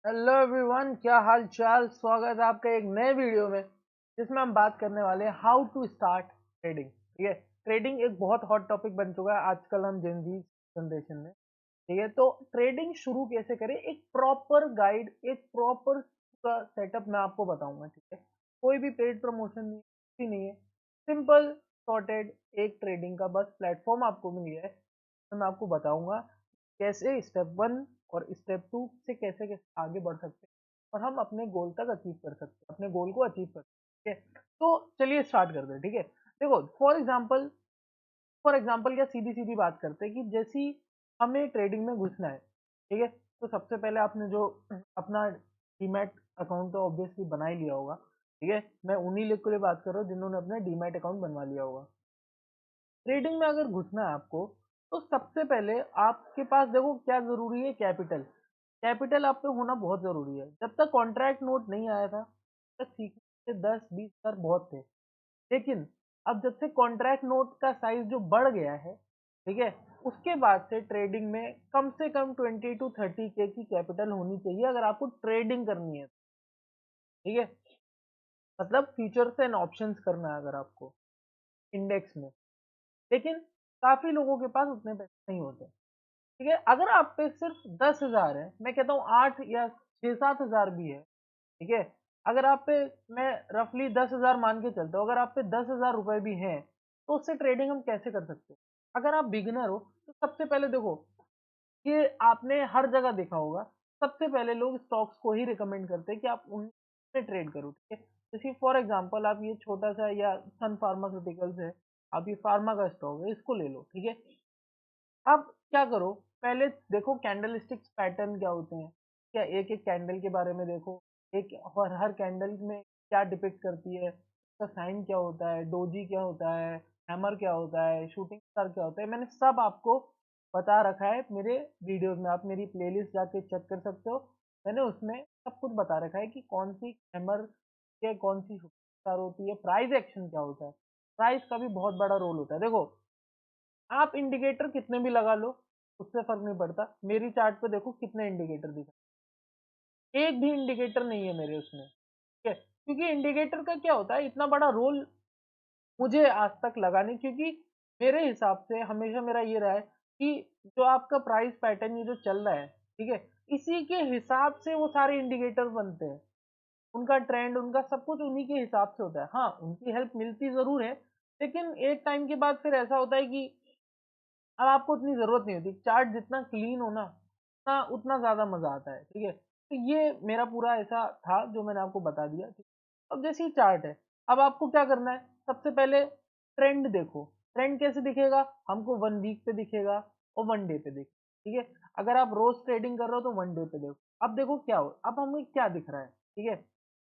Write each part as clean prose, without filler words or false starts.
Hello everyone, क्या हाल चाल। स्वागत है आपका एक नए वीडियो में जिसमें हम बात करने वाले हैं हाउ टू स्टार्ट ट्रेडिंग। ठीक है, ट्रेडिंग एक बहुत हॉट टॉपिक बन चुका है आजकल हम जेन जी जनरेशन में। ठीक है, तो ट्रेडिंग शुरू कैसे करें, एक प्रॉपर गाइड, एक प्रॉपर का सेटअप मैं आपको बताऊंगा। ठीक है, कोई भी पेड प्रमोशन नहीं, कुछ भी नहीं है, सिंपल सॉर्टेड एक ट्रेडिंग का बस प्लेटफॉर्म आपको मिल गया है। तो मैं आपको बताऊंगा कैसे स्टेप वन और स्टेप टू से कैसे कैसे आगे बढ़ सकते हैं और हम अपने गोल तक अचीव कर सकते हैं, अपने गोल को अचीव कर सकते हैं। ठीक है, तो चलिए स्टार्ट करते हैं। ठीक है, देखो फॉर एग्जाम्पल क्या सीधी सीधी बात करते हैं कि जैसी हमें ट्रेडिंग में घुसना है। ठीक है, तो सबसे पहले आपने जो अपना डीमैट अकाउंट तो ऑब्वियसली बना ही लिया होगा। ठीक है, मैं उन्हीं लोग के लिए बात कर रहा हूँ जिन्होंने अपना डीमैट अकाउंट बनवा लिया होगा। ट्रेडिंग में अगर घुसना है आपको, तो सबसे पहले आपके पास देखो क्या जरूरी है, कैपिटल। कैपिटल आप पे होना बहुत जरूरी है। जब तक कॉन्ट्रैक्ट नोट नहीं आया था तब तक सीखने के 10-20 हजार बहुत थे। लेकिन अब जब से कॉन्ट्रैक्ट नोट का साइज जो बढ़ गया है, ठीक है, उसके बाद से ट्रेडिंग में कम से कम 20 to 30 के की कैपिटल होनी चाहिए अगर आपको ट्रेडिंग करनी है। ठीक है, मतलब फ्यूचर्स एंड ऑप्शंस करना है अगर आपको इंडेक्स में। लेकिन काफी लोगों के पास उतने पैसे नहीं होते। ठीक है, अगर आप पे सिर्फ 10 हजार है, मैं कहता हूँ 8 या 6-7 हजार भी है। ठीक है, अगर आप पे, मैं रफली 10 हजार मान के चलता हूँ, अगर आप पे 10 हजार रुपए भी हैं तो उससे ट्रेडिंग हम कैसे कर सकते हैं। अगर आप बिगिनर हो तो सबसे पहले देखो, ये आपने हर जगह देखा होगा, सबसे पहले लोग स्टॉक्स को ही रिकमेंड करते हैं कि आप उनसे ट्रेड करो। ठीक है, जैसे फॉर एग्जांपल आप ये छोटा सा या सन फार्मास्यूटिकल्स है, आप ये फार्मा का स्टॉक है, इसको ले लो। ठीक है, अब क्या करो, पहले देखो कैंडल स्टिक्स पैटर्न क्या होते हैं, क्या एक एक कैंडल के बारे में देखो, एक हर कैंडल में क्या डिपिक्ट करती है, उसका साइन क्या होता है, डोजी क्या होता है, हैमर क्या होता है, शूटिंग स्टार क्या होता है, मैंने सब आपको बता रखा है मेरे वीडियोस में। आप मेरी प्लेलिस्ट जाके चेक कर सकते हो, मैंने उसमें सब कुछ बता रखा है कि कौन सी हैमर के कौन सी शूटिंग स्टार होती है, प्राइस एक्शन क्या होता है। प्राइस का भी बहुत बड़ा रोल होता है। देखो, आप इंडिकेटर कितने भी लगा लो, उससे फर्क नहीं पड़ता। मेरी चार्ट पे देखो कितने इंडिकेटर दिखा, एक भी इंडिकेटर नहीं है मेरे उसमें। ठीक है, क्योंकि इंडिकेटर का क्या होता है, इतना बड़ा रोल मुझे आज तक लगा नहीं। क्योंकि मेरे हिसाब से हमेशा मेरा ये रहा है कि जो आपका प्राइस पैटर्न ये जो चल रहा है, ठीक है, इसी के हिसाब से वो सारे इंडिकेटर बनते हैं। उनका ट्रेंड, उनका सब कुछ उन्हीं के हिसाब से होता है। हाँ, उनकी हेल्प मिलती जरूर है, लेकिन एक टाइम के बाद फिर ऐसा होता है कि अब आपको उतनी जरूरत नहीं होती। चार्ट जितना क्लीन हो ना, उतना उतना ज्यादा मजा आता है। ठीक है, तो ये मेरा पूरा ऐसा था जो मैंने आपको बता दिया। ठीक है? अब जैसे ही चार्ट है, अब आपको क्या करना है, सबसे पहले ट्रेंड देखो। ट्रेंड कैसे दिखेगा, हमको 1 वीक पे दिखेगा और 1 डे पे दिखेगा। ठीक है, अगर आप रोज ट्रेडिंग कर रहे हो तो 1 डे पे देखो। अब देखो क्या हो, अब हमें क्या दिख रहा है। ठीक है,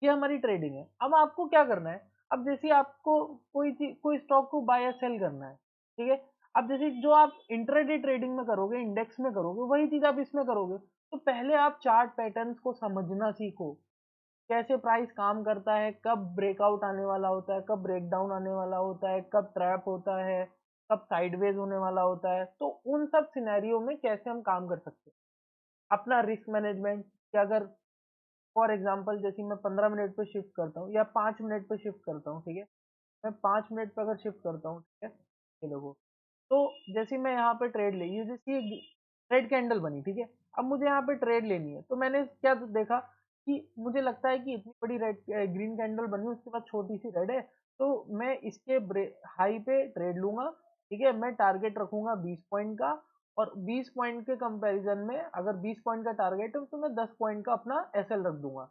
ये हमारी ट्रेडिंग है। अब आपको क्या करना है, अब जैसे आपको कोई चीज, कोई स्टॉक को बाय या सेल करना है। ठीक है, अब जैसे जो आप इंट्राडे ट्रेडिंग में करोगे, इंडेक्स में करोगे, वही चीज आप इसमें करोगे। तो पहले आप चार्ट पैटर्न्स को समझना सीखो, कैसे प्राइस काम करता है, कब ब्रेकआउट आने वाला होता है, कब ब्रेकडाउन आने वाला होता है, कब ट्रैप होता है, कब साइडवेज होने वाला होता है। तो उन सब सिनेरियो में कैसे हम काम कर सकते हैं, अपना रिस्क मैनेजमेंट, कि अगर फॉर एग्जाम्पल जैसे मैं 15 मिनट पे शिफ्ट करता हूँ या 5 मिनट पे शिफ्ट करता हूँ। ठीक है, मैं 5 मिनट पे अगर शिफ्ट करता हूँ, ठीक है, ये देखो, तो जैसे मैं यहाँ पे ट्रेड ली, ये जैसी एक रेड कैंडल बनी। ठीक है, अब मुझे यहाँ पे ट्रेड लेनी है, तो मैंने क्या देखा कि मुझे लगता है कि इतनी बड़ी रेड ग्रीन कैंडल बनी, उसके बाद छोटी सी रेड है, तो मैं इसके हाई पे ट्रेड लूंगा। ठीक है, मैं टारगेट रखूंगा 20 पॉइंट का, और 20 पॉइंट के कंपैरिजन में अगर 20 पॉइंट का टारगेट है तो मैं 10 पॉइंट का अपना एसएल रख दूंगा,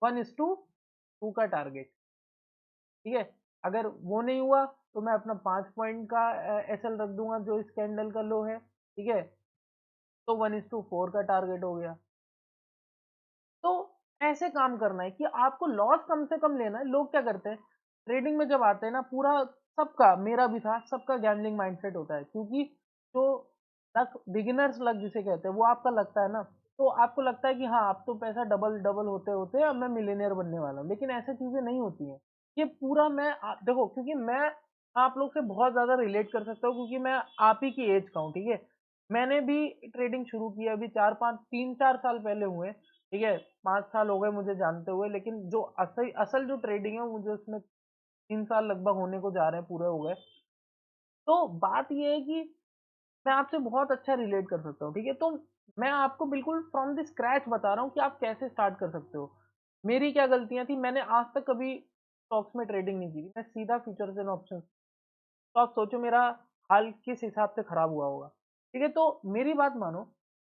1:2 का टारगेट। ठीक है, अगर वो नहीं हुआ तो मैं अपना 5 पॉइंट का एसएल रख दूंगा जो इस कैंडल का लो है। ठीक है, तो 1:4 का टारगेट हो गया। तो ऐसे काम करना है कि आपको लॉस कम से कम लेना है। लोग क्या करते हैं, ट्रेडिंग में जब आते हैं ना, पूरा सबका, मेरा भी था, सबका गैम्बलिंग माइंडसेट होता है। क्योंकि जो लक, बिगिनर्स लक जिसे कहते हैं, वो आपका लगता है ना, तो आपको लगता है कि हाँ, अब तो पैसा डबल डबल होते होते अब मैं मिलीनियर बनने वाला हूँ। लेकिन ऐसी चीजें नहीं होती हैं। ये पूरा देखो, क्योंकि मैं आप लोग से बहुत ज्यादा रिलेट कर सकता हूँ, क्योंकि मैं आप ही की एज का हूँ। ठीक है, मैंने भी ट्रेडिंग शुरू की अभी 4-5 3-4 साल पहले हुए। ठीक है? 5 साल हो गए मुझे जानते हुए, लेकिन जो असल असल जो ट्रेडिंग है मुझे उसमें 3 साल लगभग होने को जा रहे हैं, पूरे हो गए। तो बात ये है कि मैं आपसे बहुत अच्छा रिलेट कर सकता हूँ, ठीक है? तो मैं आपको बिल्कुल फ्रॉम द स्क्रैच बता रहा हूँ कि आप कैसे स्टार्ट कर सकते हो। मेरी क्या गलतियाँ थी, मैंने आज तक कभी स्टॉक्स में ट्रेडिंग नहीं की थी, मैं सीधा फ्यूचर्स एंड ऑप्शंस। तो आप सोचो मेरा हाल किस हिसाब से खराब हुआ होगा, ठीक है? तो मेरी बात मानो,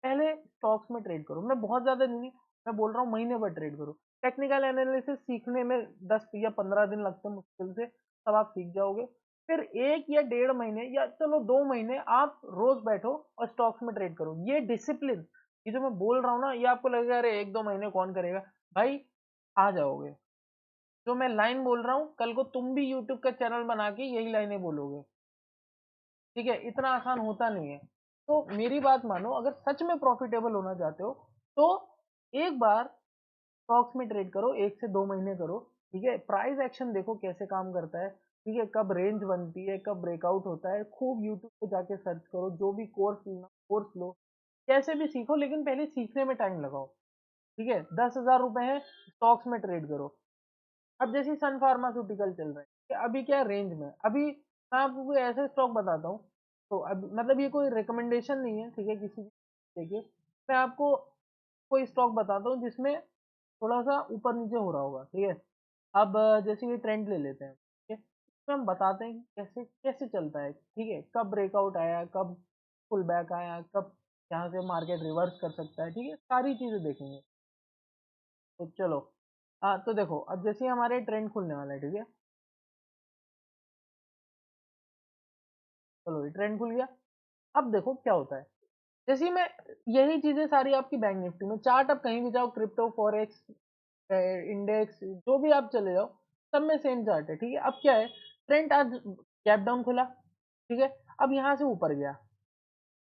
पहले स्टॉक्स में ट्रेड करो। मैं बहुत ज़्यादा नहीं, मैं बोल रहा हूँ महीने भर ट्रेड करो। टेक्निकल एनालिसिस सीखने में 10 या 15 दिन लगते हैं मुश्किल से, तब आप सीख जाओगे। फिर 1 या डेढ़ महीने या चलो 2 महीने आप रोज बैठो और स्टॉक्स में ट्रेड करो। ये डिसिप्लिन, ये जो मैं बोल रहा हूँ ना, ये आपको लगेगा अरे 1-2 महीने कौन करेगा? भाई आ जाओगे। जो मैं लाइन बोल रहा हूँ, कल को तुम भी यूट्यूब का चैनल बना के यही लाइनें बोलोगे। ठीक है? इतना आसान होता नहीं है। तो मेरी बात मानो, अगर सच में प्रॉफिटेबल होना चाहते हो, तो एक बार स्टॉक्स में ट्रेड करो, 1 से 2 महीने करो, ठीक है? प्राइस एक्शन देखो कैसे काम करता है, ठीक है? कब रेंज बनती है, कब ब्रेकआउट होता है, खूब यूट्यूब पे जाके सर्च करो, जो भी कोर्स लेना कोर्स लो, कैसे भी सीखो, लेकिन पहले सीखने में टाइम लगाओ, ठीक है? 10,000 रुपए है, स्टॉक्स में ट्रेड करो। अब जैसे सन फार्मास्यूटिकल चल रहा है, कि अभी क्या रेंज में, अभी मैं आपको कोई ऐसे स्टॉक बताता हूँ, तो अब मतलब ये कोई रिकमेंडेशन नहीं है, ठीक है? किसी भी देखिए, मैं आपको कोई स्टॉक बताता हूँ जिसमें थोड़ा सा ऊपर नीचे हो रहा होगा, ठीक है? अब जैसे ये ट्रेंड ले लेते हैं, ठीक है? इसमें हम बताते हैं कि कैसे कैसे चलता है, ठीक है? कब ब्रेकआउट आया, कब पुल बैक आया, कब यहाँ से मार्केट रिवर्स कर सकता है, ठीक है? सारी चीजें देखेंगे। तो चलो, हाँ तो देखो, अब जैसे हमारे ट्रेंड खुलने वाला है, ठीक है? चलो ये ट्रेंड खुल गया। अब देखो क्या होता है, जैसे ही मैं यही चीजें सारी आपकी बैंक निफ्टी में, चार्ट आप कहीं भी जाओ, क्रिप्टो फॉरेक्स इंडेक्स जो भी आप चले जाओ, सब में सेम चार्ट है, ठीक है? अब क्या है, ट्रेंड आज गैप डाउन खुला, ठीक है? अब यहाँ से ऊपर गया।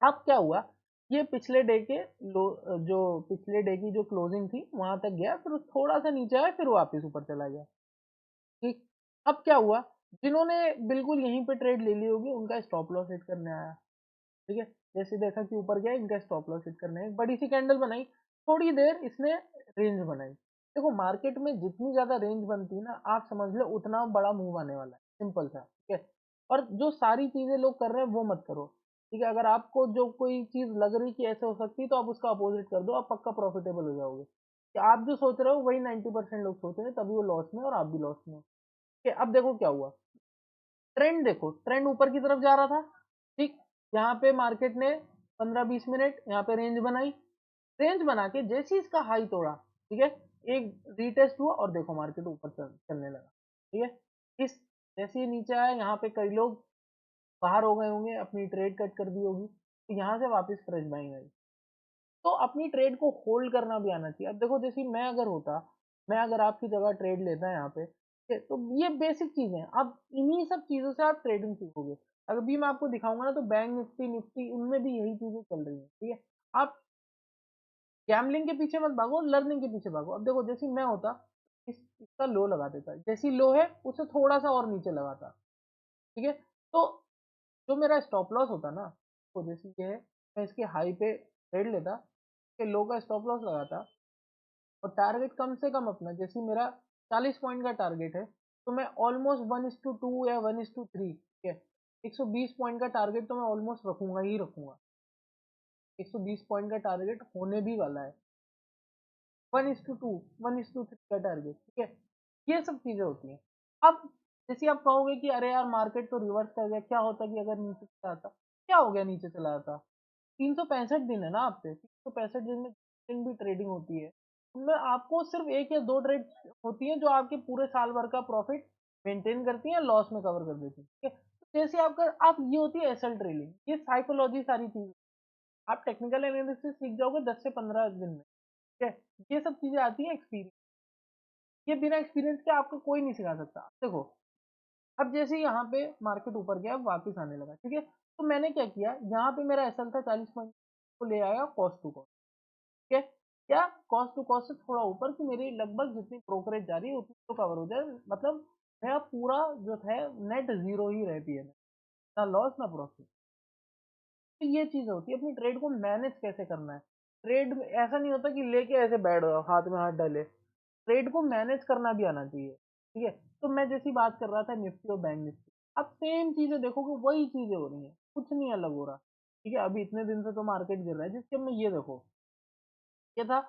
अब क्या हुआ, ये पिछले डे के लो, जो पिछले डे की जो क्लोजिंग थी वहां तक गया, फिर थोड़ा सा नीचे आया, फिर वापस ऊपर चला गया, ठीक? अब क्या हुआ, जिन्होंने बिल्कुल यहीं पे ट्रेड ले ली होगी, उनका स्टॉप लॉस हिट करने आया, ठीक है? जैसे देखा कि ऊपर गया, इनका स्टॉप लॉस हिट करने एक बड़ी सी कैंडल बनाई, थोड़ी देर इसने रेंज बनाई। देखो मार्केट में जितनी ज्यादा रेंज बनती है ना, आप समझ लो उतना बड़ा मूव आने वाला है, सिंपल सा, ठीक है? और जो सारी चीजें लोग कर रहे हैं वो मत करो, ठीक है? अगर आपको जो कोई चीज लग रही कि ऐसे हो सकती है, तो आप उसका अपोजिट कर दो, आप पक्का प्रॉफिटेबल हो जाओगे। कि आप जो सोच रहे हो वही 90% लोग सोच रहे हैं, तभी वो लॉस में और आप भी लॉस में हो। ठीक है, अब देखो क्या हुआ, ट्रेंड देखो, ट्रेंड ऊपर की तरफ जा रहा था, ठीक? यहाँ पे मार्केट ने 15-20 मिनट यहाँ पे रेंज बनाई, रेंज बना के जैसे ही इसका हाई तोड़ा, ठीक है, एक रीटेस्ट हुआ और देखो मार्केट ऊपर चलने लगा, ठीक है? इस जैसे ही नीचे आया, यहाँ पे कई लोग बाहर हो गए होंगे, अपनी ट्रेड कट कर दी होगी, तो यहाँ से वापस फ्रेश बाइंग आई। तो अपनी ट्रेड को होल्ड करना भी आना चाहिए। अब देखो, जैसे मैं अगर होता, मैं अगर आपकी जगह ट्रेड लेता यहाँ पे, ठीक है, तो ये बेसिक चीजें हैं, अब इन्हीं सब चीजों से आप ट्रेडिंग सीखोगे। अभी मैं आपको दिखाऊंगा ना, तो बैंक निफ्टी निफ्टी उनमें भी यही चीजें चल रही हैं, ठीक है? आप गैम्बलिंग के पीछे मत भागो, लर्निंग के पीछे भागो। अब देखो, जैसे मैं होता, इसका लो लगा देता, जैसी लो है उससे थोड़ा सा और नीचे लगाता, ठीक है? तो जो मेरा स्टॉप लॉस होता ना, तो जैसे ये है, मैं इसके हाई पे ट्रेड लेता, इसके लो का स्टॉप लॉस लगाता, और टारगेट कम से कम अपना, जैसे मेरा 40 पॉइंट का टारगेट है, तो मैं ऑलमोस्ट 1:2 या 1:3, ठीक है, 120 पॉइंट का टारगेट तो मैं ऑलमोस्ट रखूंगा ही रखूंगा। 120 पॉइंट का टारगेट होने भी वाला है, 1:2 1:3 का टारगेट, ठीक है? ये सब चीजें होती हैं। अब जैसे आप कहोगे कि अरे यार मार्केट तो रिवर्स कर गया, क्या होता कि अगर नीचे चला आता? क्या हो गया नीचे चला आता? 365 दिन है ना आपके, 365 दिन में दिन भी ट्रेडिंग होती है, उनमें आपको सिर्फ एक या दो ट्रेड होती है जो आपके पूरे साल भर का प्रॉफिट मेंटेन करती है, लॉस में कवर कर देती है, ठीक है? तो जैसे आपका आप ये होती है एसल ट्रेडिंग, ये साइकोलॉजी सारी चीज, आप टेक्निकल एनालिसिस सीख जाओगे 10 से 15 दिन में, ठीक है? ये सब चीजें आती हैं एक्सपीरियंस, ये बिना एक्सपीरियंस के आपको कोई नहीं सिखा सकता। देखो, अब जैसे यहाँ पे मार्केट ऊपर गया, वापस आने लगा, ठीक है? तो मैंने क्या किया, यहाँ पे मेरा एसएल था 40 पॉइंट, को ले आया कॉस्ट टू कॉस्ट, ठीक है? क्या कॉस्ट टू कॉस्ट से थोड़ा ऊपर, कि मेरी लगभग जितनी ब्रोकरेज जा रही है उतनी तो कवर हो जाए, मतलब मेरा पूरा जो है नेट जीरो ही रहती है, ना लॉस ना प्रॉफिट। तो ये चीज होती है, अपनी ट्रेड को मैनेज कैसे करना है। ट्रेड में ऐसा नहीं होता कि लेके ऐसे बैठ जाओ हाथ में हाथ डाले, ट्रेड को मैनेज करना भी आना चाहिए, ठीक है। तो मैं जैसी बात कर रहा था निफ्टी और बैंक निफ्टी, अब सेम चीजें देखोगे, वही चीजें हो रही हैं, कुछ नहीं अलग हो रहा, ठीक है। अभी इतने दिन से तो मार्केट गिर रहा है, जिसके में ये देखो, ये था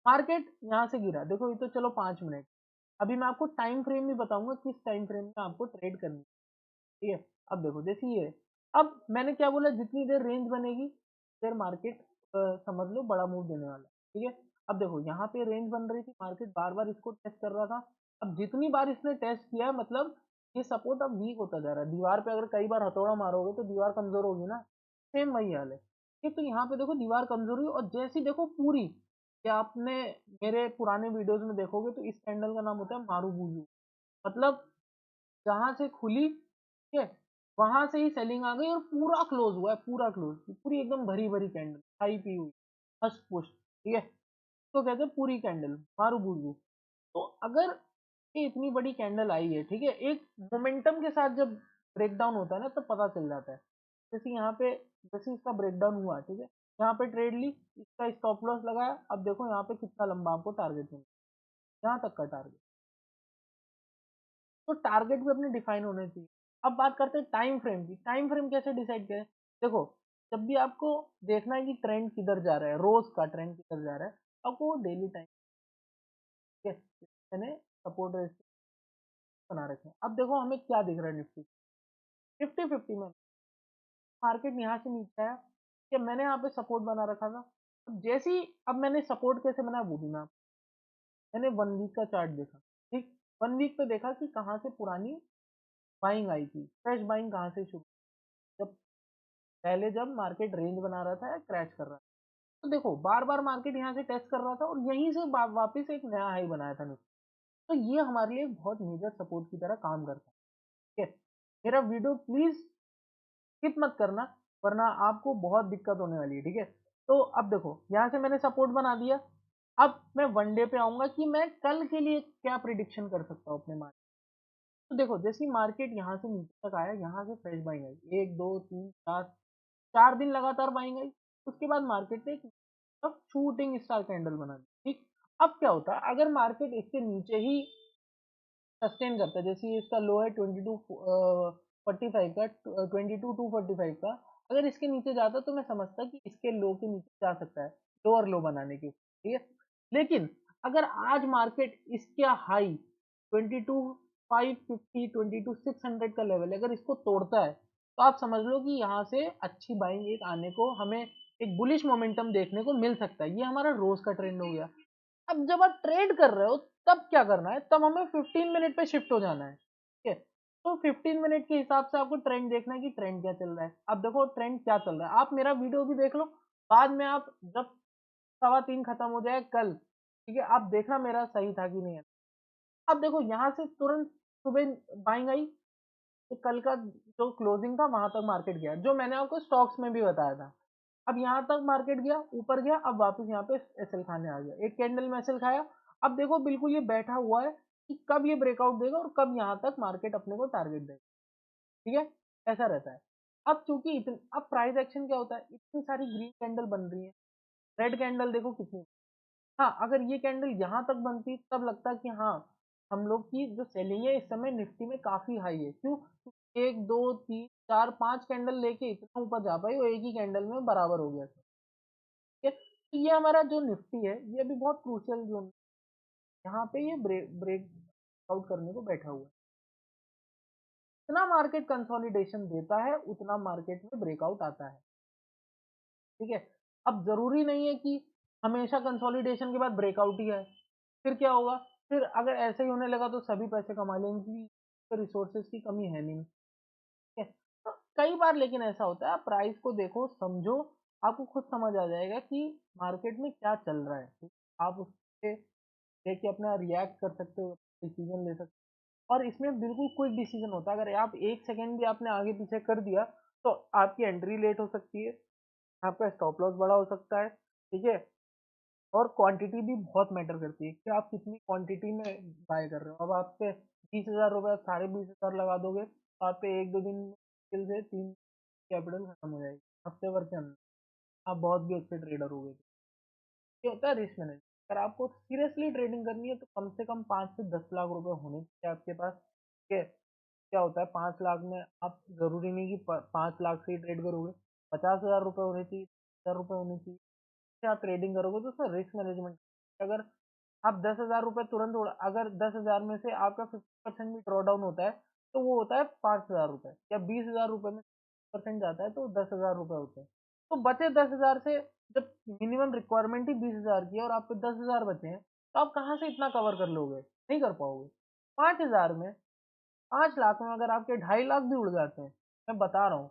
मार्केट यहाँ से गिरा, देखो ये तो चलो 5 मिनट, अभी मैं आपको टाइम फ्रेम भी बताऊंगा किस टाइम फ्रेम में आपको ट्रेड करनी है, ठीक है। अब देखो जैसे ये, अब मैंने क्या बोला, जितनी देर रेंज बनेगी देर मार्केट समझ लो बड़ा मूव देने वाला है, ठीक है। अब देखो यहाँ पे रेंज बन रही थी, मार्केट बार बार इसको टेस्ट कर रहा था, अब जितनी बार इसने टेस्ट किया मतलब ये सपोर्ट अब वीक होता जा रहा है, दीवार पे अगर कई बार हथौड़ा मारोगे तो दीवार कमजोर होगी ना, सेम वही हाल है, ठीक। तो यहाँ पे देखो दीवार कमजोर हुई, और जैसी देखो पूरी, क्या आपने मेरे पुराने वीडियोस में देखोगे तो इस कैंडल का नाम होता है मारूबुजू, मतलब जहां से खुली, ठीक है, वहां से ही सेलिंग आ गई और पूरा क्लोज हुआ है, पूरा क्लोज, पूरी एकदम भरी भरी कैंडल खाई पी हुई, फर्स्ट पुश, ठीक है। तो कहते हैं पूरी कैंडल मारूबुजू। तो अगर ये इतनी बड़ी कैंडल आई है, ठीक है, एक मोमेंटम के साथ जब ब्रेकडाउन होता है ना तब पता चल जाता है, जैसे यहाँ पे, जैसे इसका ब्रेकडाउन हुआ, ठीक है, यहाँ पे ट्रेड ली, इसका स्टॉप लॉस लगाया, अब देखो यहाँ पे कितना लंबा आपको टारगेट मिला, यहाँ तक का टारगेट, तो टारगेट भी अपने डिफाइन होने चाहिए। अब बात करते हैं टाइम फ्रेम की, टाइम फ्रेम कैसे डिसाइड करें, देखो जब भी आपको देखना है कि ट्रेंड किधर जा रहा है, रोज का ट्रेंड किधर जा रहा है, आपको डेली टाइम के मैंने सपोर्ट रेसिस्टेंस बना रखे हैं। अब देखो हमें क्या दिख रहा है, निफ्टी फिफ्टी फिफ्टी में मार्केट यहाँ से नीचे आया, कि मैंने यहाँ पे सपोर्ट बना रखा था, अब जैसे ही, अब मैंने सपोर्ट कैसे बनाया वो भी मैंने 1 वीक का चार्ट देखा, ठीक, 1 वीक पे देखा कि कहाँ से पुरानी बाइंग आई थी, फ्रेश बाइंग कहाँ से शुरू, जब पहले जब मार्केट रेंज बना रहा था या क्रैश कर रहा था, तो देखो बार बार मार्केट यहाँ से टेस्ट कर रहा था और यहीं से वापस एक नया हाई बनाया था निफ्टी, तो ये हमारे लिए बहुत मेजर सपोर्ट की तरह काम करता है, ठीक है। मेरा वीडियो प्लीज स्किप मत करना, वरना आपको बहुत दिक्कत होने वाली है, ठीक है। तो अब देखो यहाँ से मैंने सपोर्ट बना दिया, अब मैं 1 डे पे आऊंगा कि मैं कल के लिए क्या प्रिडिक्शन कर सकता हूँ अपने मार्केट। तो देखो जैसे मार्केट यहाँ से नीचे तक आया, यहाँ से फ्रेश बाइंग आई, 1 2 3 4, 4 दिन लगातार बाइंग आई, उसके बाद मार्केट ने अब शूटिंग स्टार कैंडल बना दी, ठीक। अब क्या होता है अगर मार्केट इसके नीचे ही सस्टेन करता है, जैसे ये इसका लो है 22 45 का, 22 245 का, अगर इसके नीचे जाता तो मैं समझता कि इसके लो के नीचे जा सकता है, लोअर लो बनाने की, ठीक है। लेकिन अगर आज मार्केट इसका हाई 22 550 22 600 का लेवल है, अगर इसको तोड़ता है तो आप समझ लो कि यहाँ से अच्छी बाइंग एक आने को हमें, एक बुलिश मोमेंटम देखने को मिल सकता है, ये हमारा रोज का ट्रेंड हो गया। अब जब आप ट्रेड कर रहे हो तब क्या करना है, तब हमें 15 मिनट पे शिफ्ट हो जाना है, ठीक है। तो 15 मिनट के हिसाब से आपको ट्रेंड देखना है कि ट्रेंड क्या चल रहा है, अब देखो ट्रेंड क्या चल रहा है, आप मेरा वीडियो भी देख लो, बाद में आप जब 3:15 खत्म हो जाए कल, ठीक है, आप देखना मेरा सही था कि नहीं है। अब देखो यहाँ से तुरंत सुबह बाइंग आई, तो कल का जो क्लोजिंग था वहां तक मार्केट गया, जो मैंने आपको स्टॉक्स में भी बताया था, अब यहाँ तक मार्केट गया, ऊपर गया, अब वापस यहाँ पे एसएल खाने आ गया, एक कैंडल में एसएल खाया, अब देखो बिल्कुल ये बैठा हुआ है कि कब ये ब्रेकआउट देगा और कब यहाँ तक मार्केट अपने को टारगेट देगा, ठीक है, ऐसा रहता है। अब चूंकि अब प्राइस एक्शन क्या होता है, इतनी सारी ग्रीन कैंडल बन रही है, रेड कैंडल देखो कितनी, हाँ अगर ये कैंडल यहाँ तक बनती तब लगता कि हाँ हम लोग की जो सेलिंग है इस समय निफ्टी में काफी हाई है, क्यों, 1 2 3 4 5 कैंडल लेके इतना ऊपर जा पाई, वो एक ही कैंडल में बराबर हो गया, ठीक है। तो ये हमारा जो निफ्टी है ये अभी बहुत क्रूशियल जोन, यहाँ पे ये ब्रेक आउट करने को बैठा हुआ है, जितना मार्केट कंसोलिडेशन देता है उतना मार्केट में ब्रेकआउट आता है, ठीक है। अब जरूरी नहीं है कि हमेशा कंसोलिडेशन के बाद ब्रेकआउट ही है, फिर क्या होगा, फिर अगर ऐसे ही होने लगा तो सभी पैसे कमा लेंगे, तो रिसोर्सेज की कमी है नहीं, ठीक है। तो कई बार लेकिन ऐसा होता है, प्राइस को देखो समझो, आपको खुद समझ आ जाएगा कि मार्केट में क्या चल रहा है, ठीक? आप उससे लेके अपना रिएक्ट कर सकते हो, डिसीजन ले सकते हो, और इसमें बिल्कुल क्विक डिसीजन होता है, अगर आप 1 सेकेंड भी आपने आगे पीछे कर दिया तो आपकी एंट्री लेट हो सकती है, आपका स्टॉप लॉस बड़ा हो सकता है, ठीक है। और क्वांटिटी भी बहुत मैटर करती है कि आप कितनी क्वांटिटी में बाय कर रहे हो, अब आप पे 20,000 रुपये, 20,500 लगा दोगे तो आप पे 1 2 दिन मुश्किल से 3 कैपिटल खत्म हो जाएगी हफ्ते भर के अंदर, आप बहुत भी अच्छे ट्रेडर हो गए, ये होता है रिस्क मैनेजमेंट। अगर आपको सीरियसली ट्रेडिंग करनी है तो कम से कम 5 से 10 लाख रुपए होने चाहिए आपके पास। ठीक है, क्या होता है 5 लाख में आप जरूरी नहीं कि 5 लाख से ही ट्रेड करोगे, 50,000 रुपए होने चाहिए, 10,000 रुपए होने चाहिए। से आप ट्रेडिंग करोगे तो उसमें रिस्क मैनेजमेंट, अगर आप 10,000 रुपए तुरंत उड़ा, अगर 10,000 में से आपका 50% भी ड्रॉ डाउन होता है तो वो होता है 5,000 रुपए, या 20,000 रुपए में परसेंट जाता है तो 10,000 रुपए होते हैं। तो बचे 10,000 से, जब मिनिमम रिक्वायरमेंट ही 20,000 की है और आपके 10,000 बचे हैं, तो आप कहाँ से इतना कवर कर लोगे? नहीं कर पाओगे। 5,000 में, 5 लाख में अगर आपके 2.5 लाख भी उड़ जाते हैं, मैं बता रहा हूँ,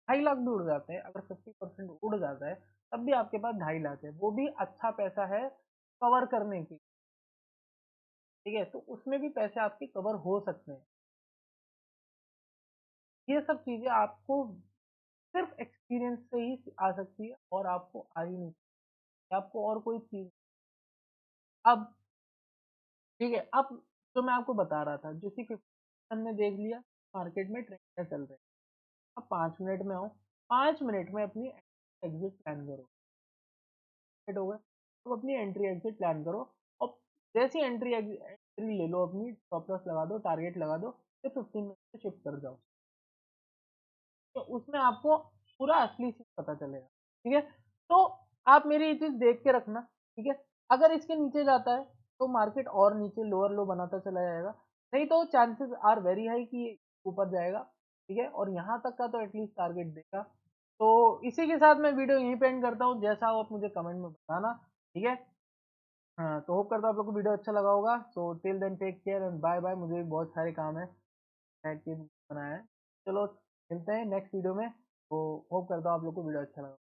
2.5 लाख भी उड़ जाते हैं, अगर 50% उड़ जाता है तब भी आपके पास 2.5 लाख है, वो भी अच्छा पैसा है कवर करने की। ठीक है, तो उसमें भी पैसे आपके कवर हो सकते हैं। ये सब चीजें आपको सिर्फ एक्सपीरियंस से ही आ सकती है, और आपको आ ही नहीं सकती, आपको और कोई चीज। अब ठीक है, अब जो मैं आपको बता रहा था, जो कि 50 हमने देख लिया, मार्केट में ट्रेंड चल रहे हैं। अब 5 मिनट में आओ, 5 मिनट में अपनी एग्जिट प्लान करो। सेट हो गए, तो अपनी एंट्री एग्जिट प्लान करो, और जैसी एंट्री ले लो, अपनी स्टॉप लॉस लगा दो, टारगेट लगा दो, फिर 15 मिनट से शिफ्ट कर जाओ। तो उसमें आपको पूरा असली चीज पता चलेगा। ठीक है, तो आप मेरी ये चीज देख के रखना। ठीक है, अगर इसके नीचे जाता है तो मार्केट और नीचे लोअर लो बनाता चला जाएगा, नहीं तो चांसेस आर वेरी हाई कि ये ऊपर जाएगा। ठीक है, और यहाँ तक का तो एटलीस्ट टारगेट देगा। तो इसी के साथ मैं वीडियो यहीं पे एंड करता हूँ, जैसा हो आप मुझे कमेंट में बताना। ठीक है, हाँ, तो होप करता हूँ आप लोग को वीडियो अच्छा लगा होगा। So till then take care and bye bye, मुझे भी बहुत सारे काम है, मैं बनाया है। चलो मिलते हैं नेक्स्ट वीडियो में, तो होप करता हूँ आप लोग को वीडियो अच्छा लगा।